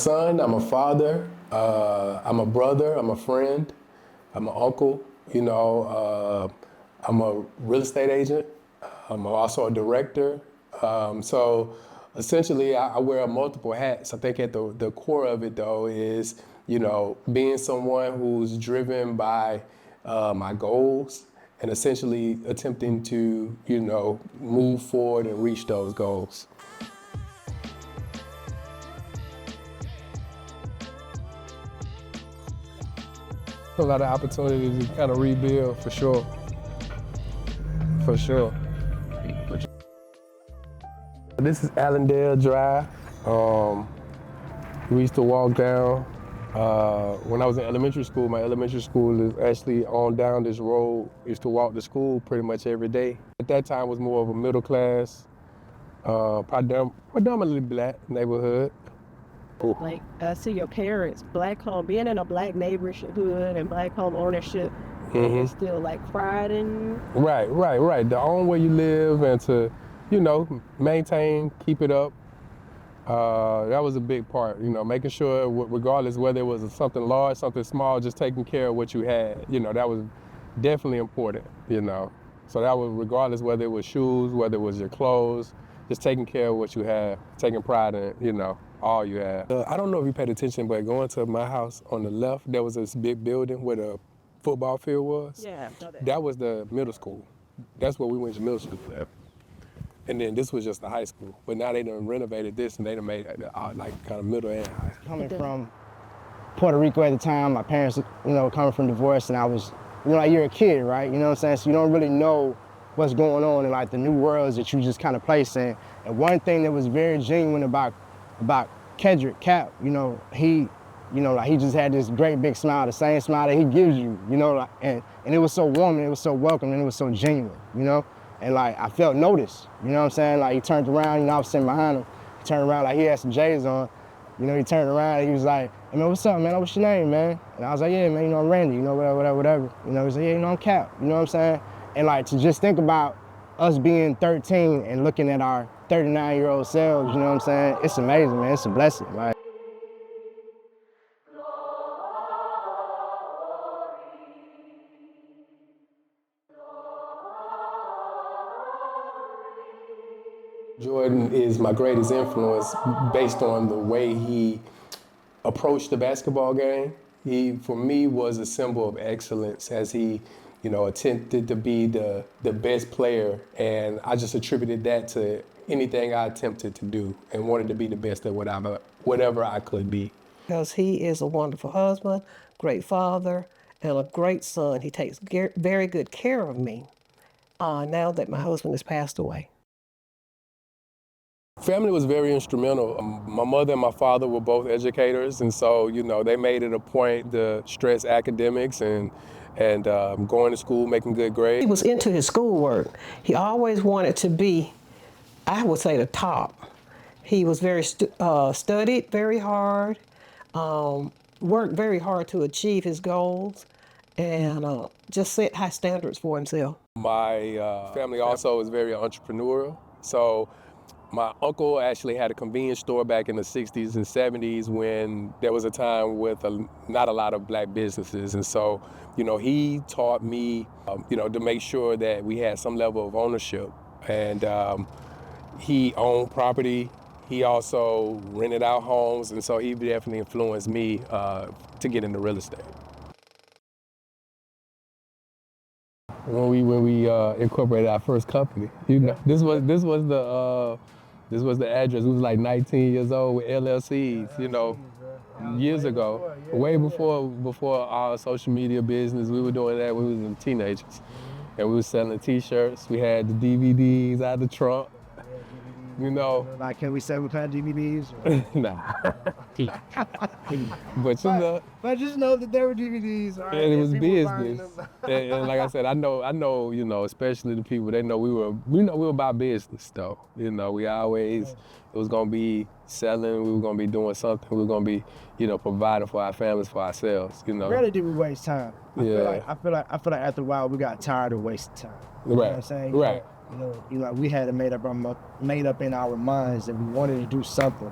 son, I'm a father, I'm a brother, I'm a friend, I'm an uncle, I'm a real estate agent, I'm also a director. So essentially I wear multiple hats. I think at the core of it though is, being someone who's driven by my goals and essentially attempting to, move forward and reach those goals. A lot of opportunities to kind of rebuild, for sure. For sure. This is Allendale Drive. We used to walk down. When I was in elementary school, my elementary school is actually on down this road. Used to walk to school pretty much every day. At that time, it was more of a middle class, predominantly black neighborhood. Like, I see your parents, black home, being in a black neighborhood and black home ownership, is still like pride in you? Right. To own where you live and to, maintain, keep it up. That was a big part, making sure, regardless whether it was something large, something small, just taking care of what you had. That was definitely important, So that was regardless whether it was shoes, whether it was your clothes, just taking care of what you had, taking pride in, all you had. I don't know if you paid attention, but going to my house on the left, there was this big building where the football field was. Yeah, I know that. That was the middle school. That's where we went to middle school at. And then this was just the high school. But now they done renovated this and they done made it like kind of middle and high. Coming from Puerto Rico at the time, my parents, coming from divorce, and I was, like you're a kid, right? You know what I'm saying? So you don't really know what's going on in like the new worlds that you just kind of place in. And one thing that was very genuine about Kedric Cap, he just had this great big smile, the same smile that he gives you, and it was so warm and it was so welcome and it was so genuine, And like, I felt noticed, you know what I'm saying? Like, he turned around, I was sitting behind him. He turned around, like, he had some J's on. He turned around and he was like, hey, man, what's up, man? What's your name, man? And I was like, yeah, man, I'm Randy, whatever. He was like, yeah, I'm Cap, you know what I'm saying? And like, to just think about us being 13 and looking at our 39-year-old selves, you know what I'm saying? It's amazing, man, it's a blessing, like. Jordan is my greatest influence based on the way he approached the basketball game. He, for me, was a symbol of excellence as he, attempted to be the best player. And I just attributed that to anything I attempted to do and wanted to be the best at whatever I could be. Because he is a wonderful husband, great father, and a great son. He takes very good care of me now that my husband has passed away. Family was very instrumental. My mother and my father were both educators, and so, they made it a point to stress academics and going to school, making good grades. He was into his schoolwork. He always wanted to be, I would say, the top. He was very studied very hard, worked very hard to achieve his goals, and just set high standards for himself. My family also was very entrepreneurial, so my uncle actually had a convenience store back in the 60s and 70s when there was a time with not a lot of black businesses. And so, he taught me, to make sure that we had some level of ownership. And he owned property. He also rented out homes. And so he definitely influenced me to get into real estate. When we incorporated our first company, this was the address. We was like 19 years old with LLCs, years ago, way before our social media business. We were doing that when we was teenagers, and we were selling T-shirts. We had the DVDs out of the trunk. Like, can we say we've had DVDs? Nah. But just know that there were DVDs. Right? And it was business. and like I said, I know, especially the people, they know we were about business though. We always, it was gonna be selling, we were gonna be doing something, we were gonna be, providing for our families, for ourselves, Rarely did we waste time. I feel like after a while we got tired of wasting time. You know what I'm saying? Right. We had it made up in our minds that we wanted to do something.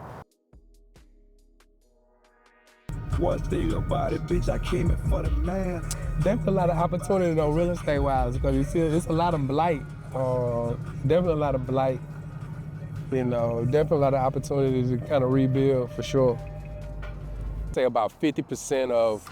One thing about it, bitch, I came in for the man. Definitely a lot of opportunity though, real estate wise, because you see it's a lot of blight. Definitely a lot of blight. You know, definitely a lot of opportunities to kind of rebuild for sure. Say about 50% of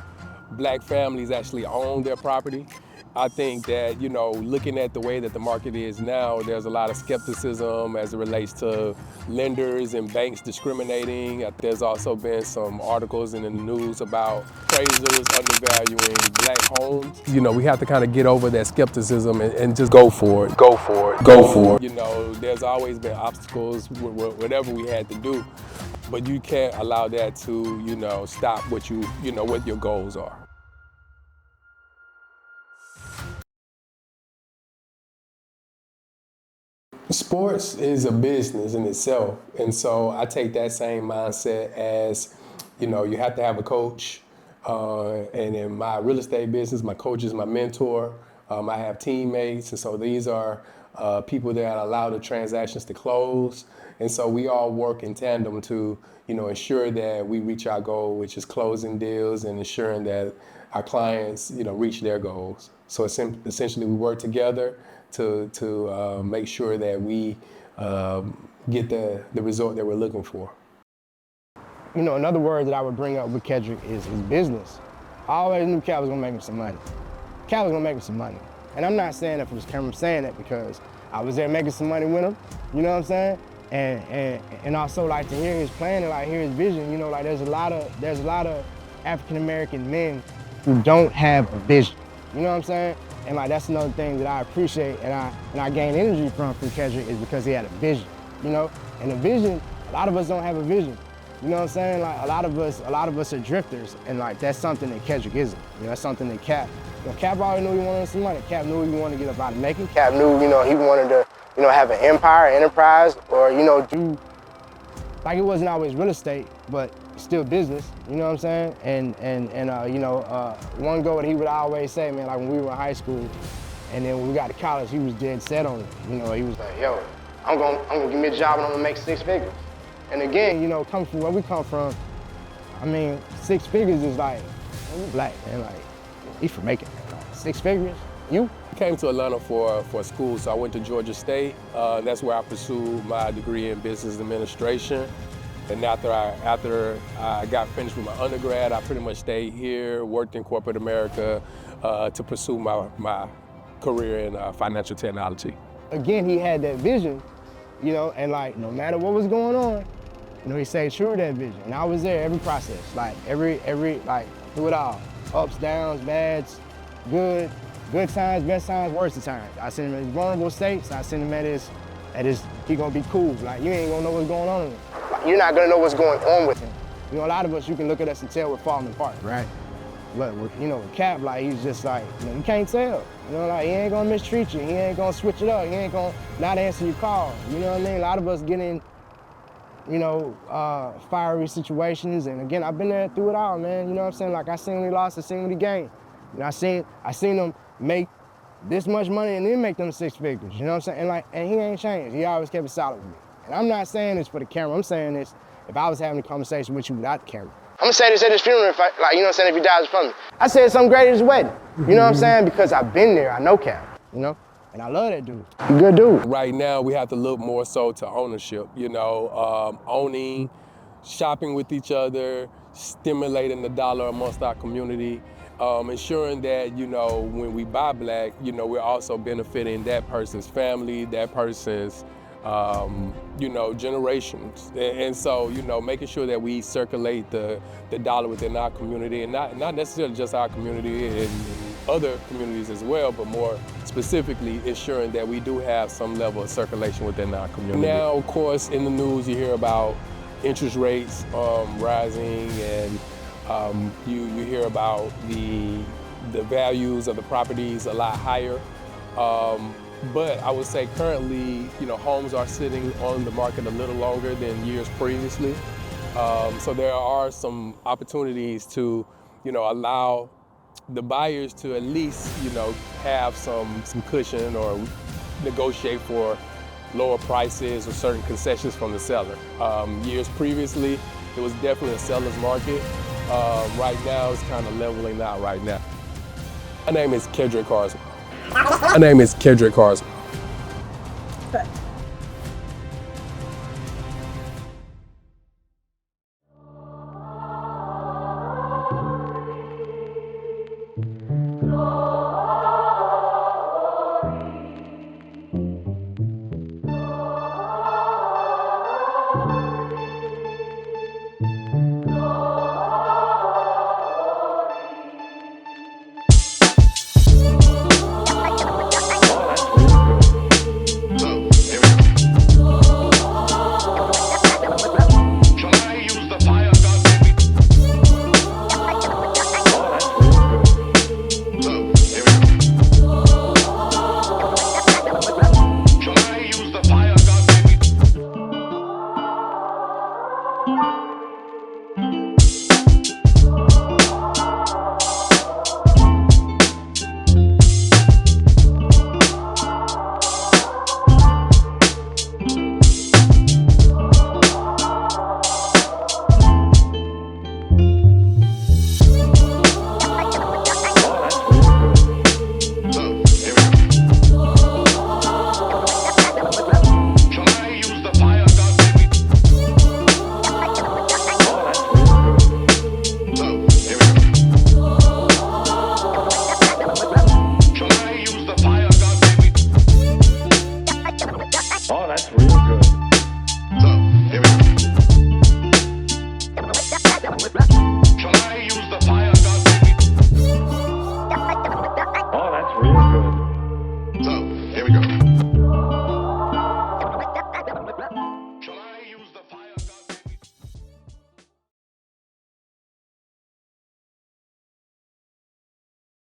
black families actually own their property. I think that, you know, looking at the way that the market is now, there's a lot of skepticism as it relates to lenders and banks discriminating. There's also been some articles in the news about appraisers undervaluing black homes. You know, we have to kind of get over that skepticism and just go for it, go for it, go for it. You know, there's always been obstacles with whatever we had to do, but you can't allow that to, you know, stop what what your goals are. Sports is a business in itself, and so I take that same mindset as, you know, you have to have a coach, and in my real estate business, my coach is my mentor. I have teammates, and so these are people that allow the transactions to close, and so we all work in tandem to, you know, ensure that we reach our goal, which is closing deals and ensuring that our clients, you know, reach their goals. So essentially, we work together to make sure that we get the result that we're looking for. You know, another word that I would bring up with Kedric is business. I always knew Cap was gonna make me some money. Cap was gonna make me some money. And I'm not saying that for this camera, I'm saying that because I was there making some money with him, you know what I'm saying? And also like to hear his plan and like hear his vision, you know, like there's a lot of African American men who don't have a vision, you know what I'm saying? And like that's another thing that I appreciate and I gain energy from Kedric is because he had a vision, you know? And a vision, a lot of us don't have a vision. You know what I'm saying? Like a lot of us are drifters, and like that's something that Kedric isn't. You know, that's something that Cap. You know, Cap already knew he wanted some money. Cap knew he wanted to get up out of making. Cap knew, you know, he wanted to, you know, have an empire, enterprise, or you know, do like it wasn't always real estate, but still business. You know what I'm saying? And you know, one goal that he would always say, man, like when we were in high school, and then when we got to college, he was dead set on it. You know, he was like, yo, I'm gonna give me a job and I'm gonna make 6 figures. And again, you know, coming from where we come from, I mean, 6 figures is like, man, you black, man, like, he from Macon, like, 6 figures, you? I came to Atlanta for school, so I went to Georgia State. That's where I pursued my degree in business administration. And after I got finished with my undergrad, I pretty much stayed here, worked in corporate America to pursue my career in financial technology. Again, he had that vision, you know, and like, no matter what was going on, you know, he stayed true to that vision. And I was there every process, like every, like, through it all. Ups, downs, bads, good times, best times, worst of times. I seen him in his vulnerable states, I seen him at his, he gonna be cool. Like, you ain't gonna know what's going on with him. Like, you're not gonna know what's going on with him. You know, a lot of us, you can look at us and tell we're falling apart, right? But with, you know, with Cap, like, he's just like, you know, you can't tell. You know, like, he ain't gonna mistreat you. He ain't gonna switch it up. He ain't gonna not answer your calls. You know what I mean? A lot of us get in, you know, fiery situations. And again, I've been there through it all, man. You know what I'm saying? Like, I seen when he lost, I seen when he gained. You know, I seen him make this much money and then make them 6 figures. You know what I'm saying? And like, and he ain't changed. He always kept it solid with me. And I'm not saying this for the camera. I'm saying this if I was having a conversation with you without the camera. I'm gonna say this at his funeral, if I, like, you know what I'm saying, if he dies in front of me. I said something great at his wedding. You know what I'm saying? Because I've been there, I know Cap, you know? And I love that dude. He's a good dude. Right now, we have to look more so to ownership, you know, owning, shopping with each other, stimulating the dollar amongst our community, ensuring that, you know, when we buy black, you know, we're also benefiting that person's family, that person's you know, generations. And so, you know, making sure that we circulate the dollar within our community, and not necessarily just our community and other communities as well, but more specifically ensuring that we do have some level of circulation within our community. Now, of course, in the news, you hear about interest rates rising, and you hear about the values of the properties a lot higher. But I would say currently, you know, homes are sitting on the market a little longer than years previously. So there are some opportunities to, you know, allow the buyers to at least, you know, have some cushion or negotiate for lower prices or certain concessions from the seller. Years previously, it was definitely a seller's market. Right now, it's kind of leveling out right now. My name is Kedric Carswell. My name is Kedric Carswell.